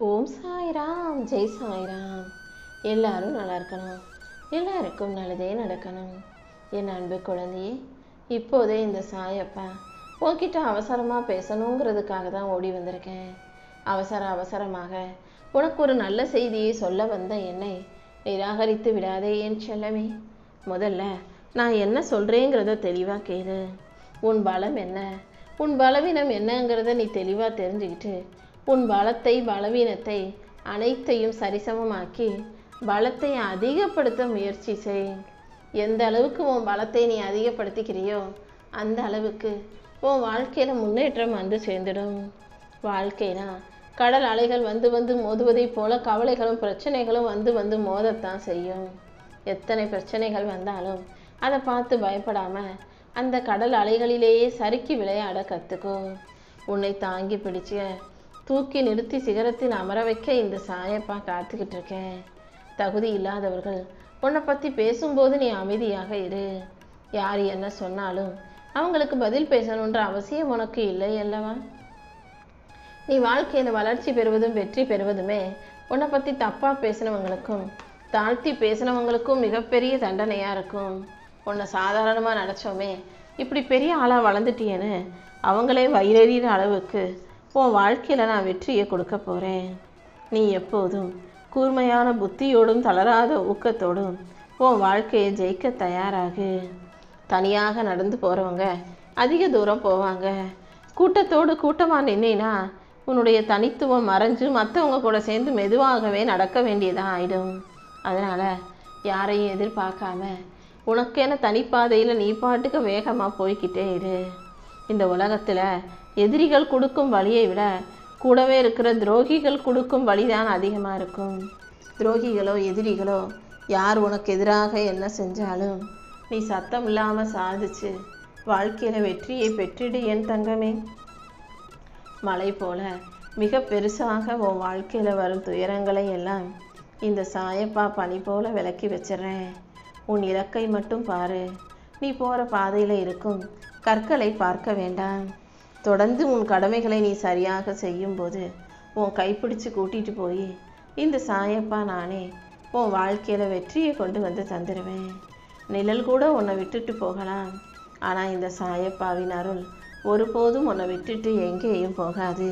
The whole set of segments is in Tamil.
ஓம் சாய்ராம், ஜெய் சாய்ராம். எல்லாரும் நல்லா இருக்கணும், எல்லாருக்கும் நல்லதே நடக்கணும். என் அன்பு குழந்தையே, இப்போதே இந்த சாயப்பா உன்கிட்ட அவசரமாக பேசணுங்கிறதுக்காக தான் ஓடி வந்திருக்கேன். அவசரமாக உனக்கு ஒரு நல்ல செய்தியை சொல்ல வந்த என்னை நிராகரித்து விடாதே என் செல்லமே. முதல்ல நான் என்ன சொல்கிறேங்கிறத தெளிவாக கேளு. உன் பலம் என்ன, உன் பலவீனம் என்னங்கிறத நீ தெளிவாக தெரிஞ்சுக்கிட்டு உன் பலத்தை பலவீனத்தை அனைத்தையும் சரிசமமாக்கி பலத்தை அதிகப்படுத்த முயற்சி செய். எந்த அளவுக்கு உன் பலத்தை நீ அதிகப்படுத்திக்கிறியோ அந்த அளவுக்கு உன் வாழ்க்கையில் முன்னேற்றம் வந்து சேர்ந்துடும். வாழ்க்கைனா கடல் அலைகள் வந்து வந்து மோதுவதைப் போல கவலைகளும் பிரச்சனைகளும் வந்து வந்து மோதத்தான் செய்யும். எத்தனை பிரச்சனைகள் வந்தாலும் அதை பார்த்து பயப்படாம அந்த கடல் அலைகளிலேயே சறுக்கி விளையாட கற்றுக்கோ. உன்னை தாங்கி பிடிச்ச தூக்கி நிறுத்தி சிகரத்தில் அமர வைக்க இந்த சாயப்பா காத்துக்கிட்டு இருக்கேன். தகுதி இல்லாதவர்கள் உன்னை பற்றி பேசும்போது நீ அமைதியாக இரு. யார் என்ன சொன்னாலும் அவங்களுக்கு பதில் பேசணுன்ற அவசியம் உனக்கு இல்லை அல்லவா? நீ வாழ்க்கையில் வளர்ச்சி பெறுவதும் வெற்றி பெறுவதுமே உன்னை பற்றி தப்பாக பேசினவங்களுக்கும் தாழ்த்தி பேசினவங்களுக்கும் மிகப்பெரிய தண்டனையாக இருக்கும். உன்னை சாதாரணமாக நினச்சோமே இப்படி பெரிய ஆளாக வளர்ந்துட்டியேன்னு அவங்களே வயிறறிகிற அளவுக்கு உன் வாழ்க்கையில் நான் வெற்றியை கொடுக்க போகிறேன். நீ எப்போதும் கூர்மையான புத்தியோடும் தளராத ஊக்கத்தோடும் உன் வாழ்க்கையை ஜெயிக்க தயாராகு. தனியாக நடந்து போகிறவங்க அதிக தூரம் போவாங்க. கூட்டத்தோடு கூட்டமாக நின்னா உன்னுடைய தனித்துவம் மறைஞ்சு மற்றவங்க கூட சேர்ந்து மெதுவாகவே நடக்க வேண்டியதாக ஆயிடும். அதனால் யாரையும் எதிர்பார்க்காம உனக்கென தனிப்பாதையில் நீ பாட்டுக்கு வேகமாக போய்கிட்டே இரு. இந்த உலகத்தில் எதிரிகள் கொடுக்கும் வழியை விட கூடவே இருக்கிற துரோகிகள் கொடுக்கும் வழிதான் அதிகமாக இருக்கும். துரோகிகளோ எதிரிகளோ யார் உனக்கு எதிராக என்ன செஞ்சாலும் நீ சத்தம் இல்லாமல் சாதிச்சு வாழ்க்கையில் வெற்றியை பெற்றிடு என் தங்கமே. மலை போல மிக பெருசாக உன் வாழ்க்கையில் வரும் துயரங்களை எல்லாம் இந்த சாயப்பா பனி போல விலக்கி வச்சிட்றேன். உன் இலக்கை மட்டும் பாரு. நீ போகிற பாதையில் இருக்கும் கற்களை பார்க்க வேண்டாம். தொடர்ந்து உன் கடமைகளை நீ சரியாக செய்யும்போது உன் கைப்பிடிச்சு கூட்டிகிட்டு போய் இந்த சாயப்பா நானே உன் வாழ்க்கையில் வெற்றியை கொண்டு வந்து தந்துடுவேன். நிழல் கூட உன்னை விட்டுட்டு போகலாம், ஆனால் இந்த சாயப்பாவின் அருள் ஒருபோதும் உன்னை விட்டுட்டு எங்கேயும் போகாது.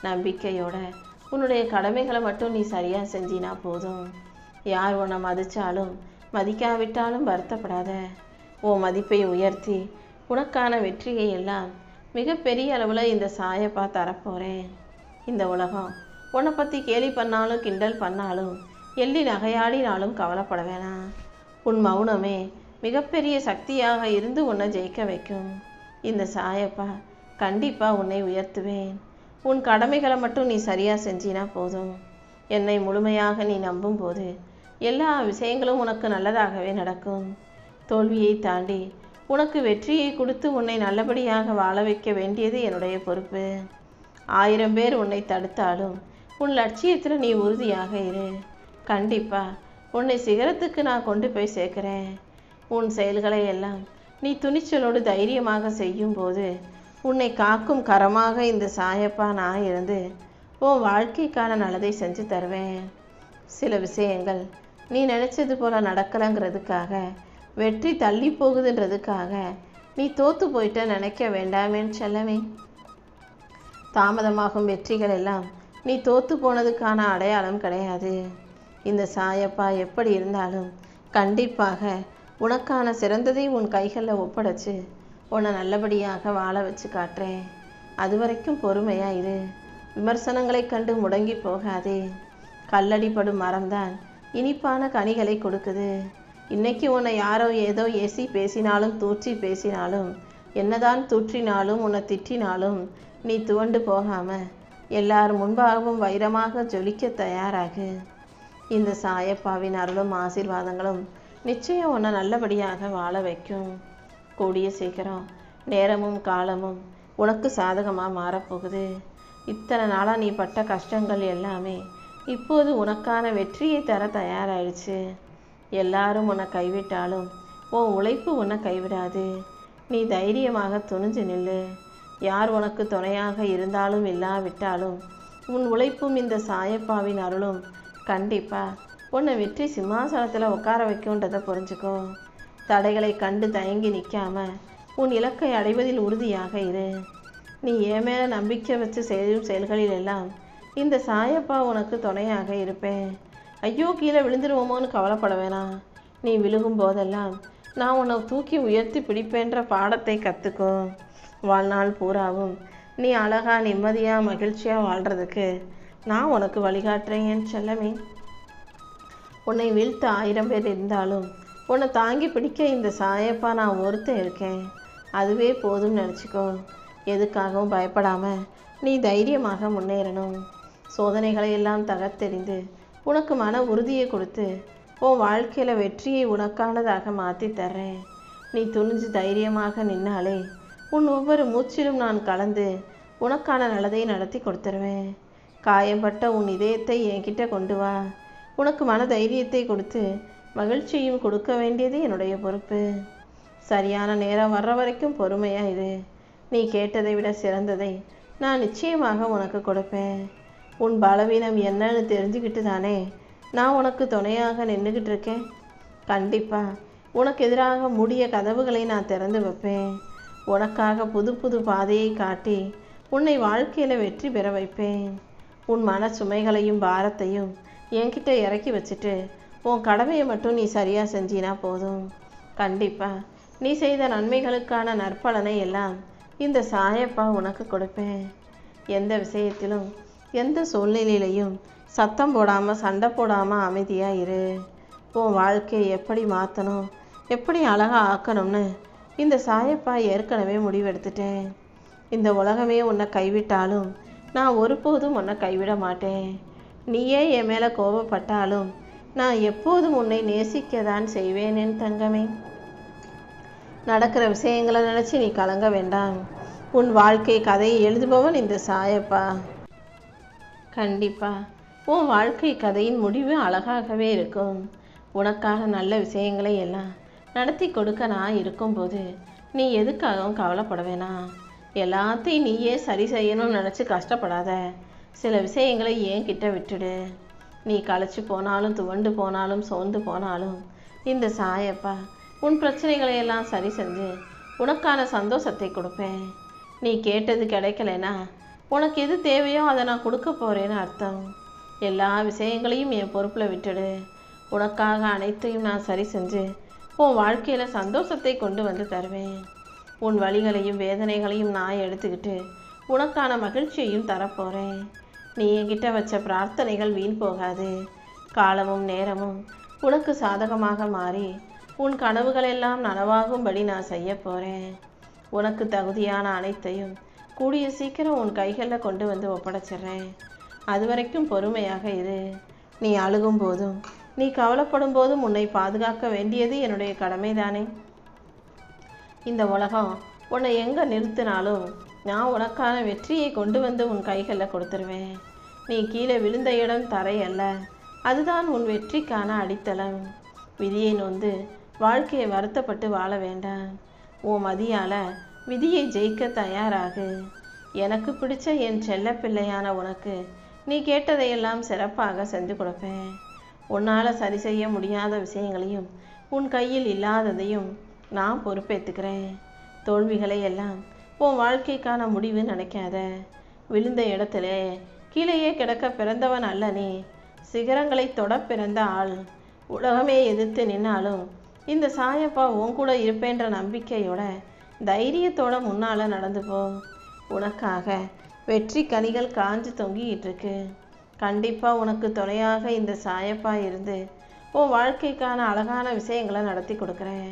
நம்பிக்கையோட உன்னுடைய கடமைகளை மட்டும் நீ சரியாக செஞ்சினா போதும். யார் உன்னை மதித்தாலும் மதிக்காவிட்டாலும் வருத்தப்படாத. உன் மதிப்பை உயர்த்தி உனக்கான வெற்றியை எல்லாம் மிகப்பெரிய அளவில் இந்த சாயப்பா தரப்போகிறேன். இந்த உலகம் உன்னை பற்றி கேலி பண்ணாலும் கிண்டல் பண்ணாலும் எள்ளி நகையாடினாலும் கவலைப்பட வேணாம். உன் மௌனமே மிகப்பெரிய சக்தியாக இருந்து உன்னை ஜெயிக்க வைக்கும். இந்த சாயப்பா கண்டிப்பாக உன்னை உயர்த்துவேன். உன் கடமைகளை மட்டும் நீ சரியாக செஞ்சினா போதும். என்னை முழுமையாக நீ நம்பும்போது எல்லா விஷயங்களும் உனக்கு நல்லதாகவே நடக்கும். தோல்வியை தாண்டி உனக்கு வெற்றியை கொடுத்து உன்னை நல்லபடியாக வாழ வைக்க வேண்டியது என்னுடைய பொறுப்பு. 1000 பேர் உன்னை தடுத்தாலும் உன் லட்சியத்தில் நீ உறுதியாக இரு. கண்டிப்பாக உன்னை சிகரத்துக்கு நான் கொண்டு போய் சேர்க்கிறேன். உன் செயல்களை எல்லாம் நீ துணிச்சலோடு தைரியமாக செய்யும்போது உன்னை காக்கும் கரமாக இந்த சாயப்பா நான் இருந்து உன் வாழ்க்கைக்கான நல்லதை செஞ்சு தருவேன். சில விஷயங்கள் நீ நினச்சது போல் நடக்கலைங்கிறதுக்காக வெற்றி தள்ளி போகுதுன்றதுக்காக நீ தோற்று போயிட்ட நினைக்க வேண்டாமேன்னு செல்லவே. தாமதமாகும் வெற்றிகள் எல்லாம் நீ தோற்று போனதுக்கான அடையாளம் கிடையாது. இந்த சாயப்பா எப்படி இருந்தாலும் கண்டிப்பாக உனக்கான சிறந்ததை உன் கைகளில் ஒப்படைச்சு உன்னை நல்லபடியாக வாழ வச்சு காட்டுறேன். அது வரைக்கும் பொறுமையாக இரு. விமர்சனங்களை கண்டு முடங்கி போகாதே. கல்லடிப்படும் மரம்தான் இனிப்பான கனிகளை கொடுக்குது. இன்னைக்கு உன்னை யாரோ ஏதோ ஏசி பேசினாலும் தூற்றி பேசினாலும் என்னதான் தூற்றினாலும் உன்னை திட்டினாலும் நீ துவண்டு போகாமல் எல்லார் முன்பாகவும் வைரமாக ஜொலிக்க தயாராகு. இந்த சாயப்பாவின் அருளும் ஆசீர்வாதங்களும் நிச்சயம் உன்னை நல்லபடியாக வாழ வைக்கும். கூடிய சீக்கிரம் நேரமும் காலமும் உனக்கு சாதகமாக மாறப்போகுது. இத்தனை நாளாக நீ பட்ட கஷ்டங்கள் எல்லாமே இப்போது உனக்கான வெற்றியை தர தயாராகிடுச்சு. எல்லாரும் உன்னை கைவிட்டாலும் உன் உழைப்பு உன்னை கைவிடாது. நீ தைரியமாக துணிஞ்சு நில்லு. யார் உனக்கு துணையாக இருந்தாலும் இல்லாவிட்டாலும் உன் உழைப்பும் இந்த சாயப்பாவின் அருளும் கண்டிப்பாக உன்னை வெற்றி சிம்மாசனத்தில் உட்கார வைக்கும்ன்றதை புரிஞ்சுக்கோ. தடைகளை கண்டு தயங்கி நிற்காம உன் இலக்கை அடைவதில் உறுதியாக இரு. நீ என் மேலே நம்பிக்கை வச்சு செய்யும் செயல்களில் எல்லாம் இந்த சாயப்பா உனக்கு துணையாக இருப்பேன். ஐயோ கீழே விழுந்துருவோமோன்னு கவலைப்பட வேணாம். நீ விழுகும் போதெல்லாம் நான் உன்னை தூக்கி உயர்த்தி பிடிப்பேன்ற பாடத்தை கற்றுக்கோ. வாழ்நாள் பூராவும் நீ அழகா நிம்மதியாக மகிழ்ச்சியாக வாழ்கிறதுக்கு நான் உனக்கு வழிகாட்டுறேன் என் செல்லமே. உன்னை வீழ்த்த 1000 பேர் இருந்தாலும் உன்னை தாங்கி பிடிக்க இந்த சாயப்பா நான் ஒருத்தன் இருக்கேன். அதுவே போதும்னு நினச்சிக்கோ. எதுக்காகவும் பயப்படாமல் நீ தைரியமாக முன்னேறணும். சோதனைகளை எல்லாம் தகர்த்தெறிந்து உனக்கு மன உறுதியை கொடுத்து உன் வாழ்க்கையில் வெற்றியை உனக்கானதாக மாற்றி தர்றேன். நீ துணிஞ்சு தைரியமாக நின்னாலே உன் ஒவ்வொரு மூச்சிலும் நான் கலந்து உனக்கான நல்லதை நடத்தி கொடுத்துருவேன். காயம்பட்ட உன் இதயத்தை என்கிட்ட கொண்டு வா. உனக்கு மன தைரியத்தை கொடுத்து மகிழ்ச்சியும் கொடுக்க வேண்டியது என்னுடைய பொறுப்பு. சரியான நேரம் வர்ற வரைக்கும் பொறுமையாக இரு. நீ கேட்டதை விட சிறந்ததை நான் நிச்சயமாக உனக்கு கொடுப்பேன். உன் பலவீனம் என்னன்னு தெரிஞ்சுக்கிட்டு தானே நான் உனக்கு துணையாக நின்றுக்கிட்டு இருக்கேன். கண்டிப்பாக உனக்கு எதிராக மூடிய கதவுகளை நான் திறந்து வைப்பேன். உனக்காக புது புது பாதையை காட்டி உன்னை வாழ்க்கையில் வெற்றி பெற வைப்பேன். உன் மன சுமைகளையும் பாரத்தையும் என்கிட்ட இறக்கி வச்சுட்டு உன் கடமையை மட்டும் நீ சரியாக செஞ்சினா போதும். கண்டிப்பாக நீ செய்த நன்மைகளுக்கான நற்பலனை எல்லாம் இந்த சாயப்பா உனக்கு கொடுப்பேன். எந்த விஷயத்திலும் எந்த சூழ்நிலையிலையும் சத்தம் போடாமல் சண்டை போடாமல் அமைதியாக இரு. உன் வாழ்க்கையை எப்படி மாற்றணும், எப்படி அழகாக ஆக்கணும்னு இந்த சாயப்பா ஏற்கனவே முடிவெடுத்துட்டேன். இந்த உலகமே உன்னை கைவிட்டாலும் நான் ஒருபோதும் உன்னை கைவிட மாட்டேன். நீயே என் மேலே கோபப்பட்டாலும் நான் எப்போதும் உன்னை நேசிக்கத்தான் செய்வேன் என் தங்கமே. நடக்கிற விஷயங்களை நினச்சி நீ கலங்க வேண்டாம். உன் வாழ்க்கை கதையை எழுதுபவன் இந்த சாயப்பா. கண்டிப்பாக உன் வாழ்க்கை கதையின் முடிவு அழகாகவே இருக்கும். உனக்காக நல்ல விஷயங்களை எல்லாம் நடத்தி கொடுக்க நான் இருக்கும்போது நீ எதுக்காகவும் கவலைப்பட வேணாம். எல்லாத்தையும் நீயே சரி செய்யணும்னு நினச்சி கஷ்டப்படாத. சில விஷயங்களை என்கிட்ட விட்டுடு. நீ களைச்சி போனாலும் துவண்டு போனாலும் சோர்ந்து போனாலும் இந்த சாயப்பா உன் பிரச்சனைகளை எல்லாம் சரி செஞ்சு உனக்கான சந்தோஷத்தை கொடுப்பேன். நீ கேட்டது கிடைக்கலனா உனக்கு எது தேவையோ அதை நான் கொடுக்க போகிறேன்னு அர்த்தம். எல்லா விஷயங்களையும் என் பொறுப்பில் விட்டுடு. உனக்காக அனைத்தையும் நான் சரி செஞ்சு உன் வாழ்க்கையில் சந்தோஷத்தை கொண்டு வந்து தருவேன். உன் வலிகளையும் வேதனைகளையும் நான் எடுத்துக்கிட்டு உனக்கான மகிழ்ச்சியையும் தரப்போகிறேன். நீ என்கிட்ட வச்ச பிரார்த்தனைகள் வீண் போகாது. காலமும் நேரமும் உனக்கு சாதகமாக மாறி உன் கனவுகளெல்லாம் நனவாகும்படி நான் செய்ய போகிறேன். உனக்கு தகுதியான அனைத்தையும் கூடிய சீக்கிரம் உன் கைகளில் கொண்டு வந்து ஒப்படைச்சிட்றேன். அது வரைக்கும் பொறுமையாக இரு. நீ அழுகும் போதும் நீ கவலைப்படும் போதும் உன்னை பாதுகாக்க வேண்டியது என்னுடைய கடமைதானே. இந்த உலகம் உன்னை எங்கே நிறுத்தினாலும் நான் உனக்கான வெற்றியை கொண்டு வந்து உன் கைகளில் கொடுத்துருவேன். நீ கீழே விழுந்த இடம் தரை அல்ல, அதுதான் உன் வெற்றிக்கான அடித்தளம். விதியை நொந்து வாழ்க்கையை வருத்தப்பட்டு வாழ வேண்டாம். உன் மதியால் விதியை ஜெயிக்க தயாராகு. எனக்கு பிடிச்ச என் செல்ல பிள்ளையான உனக்கு நீ கேட்டதையெல்லாம் சிறப்பாக செஞ்சு கொடுப்பேன். உன்னால் சரி செய்ய முடியாத விஷயங்களையும் உன் கையில் இல்லாததையும் நான் பொறுப்பேற்றுக்கிறேன். தோல்விகளை எல்லாம் உன் வாழ்க்கைக்கான முடிவு நினைக்காத. விழுந்த இடத்துல கீழேயே கிடக்க பிறந்தவன் அல்ல நீ. சிகரங்களை தொட பிறந்த ஆள். உலகமே எதிர்த்து நின்னாலும் இந்த சாயப்பா உன் கூட இருப்பேன்ற நம்பிக்கையோட தைரியத்தோட முன்னால் நடந்து போ. உனக்காக வெற்றி கனிகள் காஞ்சு தொங்கிக்கிட்டு இருக்கு. கண்டிப்பாக உனக்கு துணையாக இந்த சாயப்பா இருந்து உன் வாழ்க்கைக்கான அழகான விஷயங்களை நடத்தி கொடுக்குறேன்.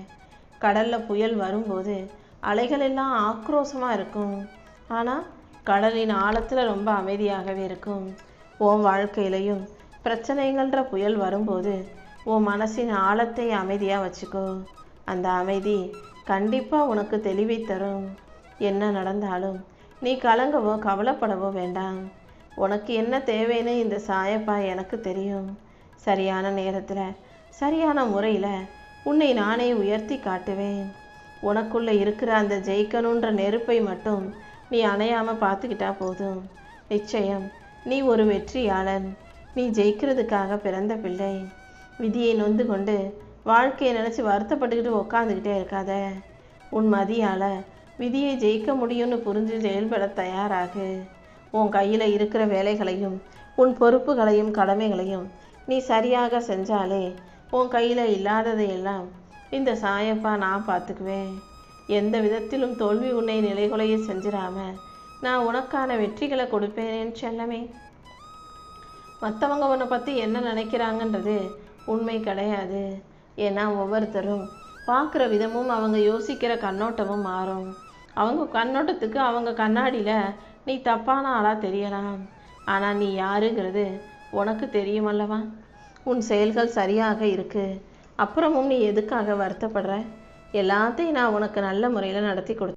கடலில் புயல் வரும்போது அலைகள் எல்லாம் ஆக்ரோஷமாக இருக்கும். ஆனால் கடலின் ஆழத்தில் ரொம்ப அமைதியாகவே இருக்கும். உன் வாழ்க்கையிலையும் பிரச்சனைகள்ன்ற புயல் வரும்போது உன் மனசின் ஆழத்தை அமைதியாக வச்சுக்கோ. அந்த அமைதி கண்டிப்பாக உனக்கு தெளிவை தரும். என்ன நடந்தாலும் நீ கலங்கவோ கவலைப்படவோ வேண்டாம். உனக்கு என்ன தேவைன்னு இந்த சாயப்பா எனக்கு தெரியும். சரியான நேரத்தில் சரியான முறையில் உன்னை நானே உயர்த்தி காட்டுவேன். உனக்குள்ளே இருக்கிற அந்த ஜெயிக்கணுன்ற நெருப்பை மட்டும் நீ அணையாமல் பார்த்துக்கிட்டா போதும். நிச்சயம் நீ ஒரு வெற்றியாளன். நீ ஜெயிக்கிறதுக்காக பிறந்த பிள்ளை. விதியை நொந்து கொண்டு வாழ்க்கையை நினச்சி வருத்தப்பட்டுக்கிட்டு உக்காந்துக்கிட்டே இருக்காத. உன் மதியால் விதியை ஜெயிக்க முடியும்னு புரிஞ்சு செயல்பட தயாராகு. உன் கையில் இருக்கிற வேலைகளையும் உன் பொறுப்புகளையும் கடமைகளையும் நீ சரியாக செஞ்சாலே உன் கையில் இல்லாததையெல்லாம் இந்த சாயப்பா நான் பார்த்துக்குவேன். எந்த விதத்திலும் தோல்வி உன்னை நிலைகுலைய செஞ்சிடாம நான் உனக்கான வெற்றிகளை கொடுப்பேனேன்னு செல்லமே. மற்றவங்க உன்னை பற்றி என்ன நினைக்கிறாங்கன்றது உண்மை கிடையாது. ஏன்னா ஒவ்வொருத்தரும் பார்க்குற விதமும் அவங்க யோசிக்கிற கண்ணோட்டமும் மாறும். அவங்க கண்ணோட்டத்துக்கு அவங்க கண்ணாடியில் நீ தப்பான ஆளாக தெரியலாம். ஆனால் நீ யாருங்கிறது உனக்கு தெரியுமல்லவா? உன் செயல்கள் சரியாக இருக்கு. அப்புறமும் நீ எதுக்காக வருத்தப்படுற? எல்லாத்தையும் நான் உனக்கு நல்ல முறையில் நடத்தி கொடுத்தேன்.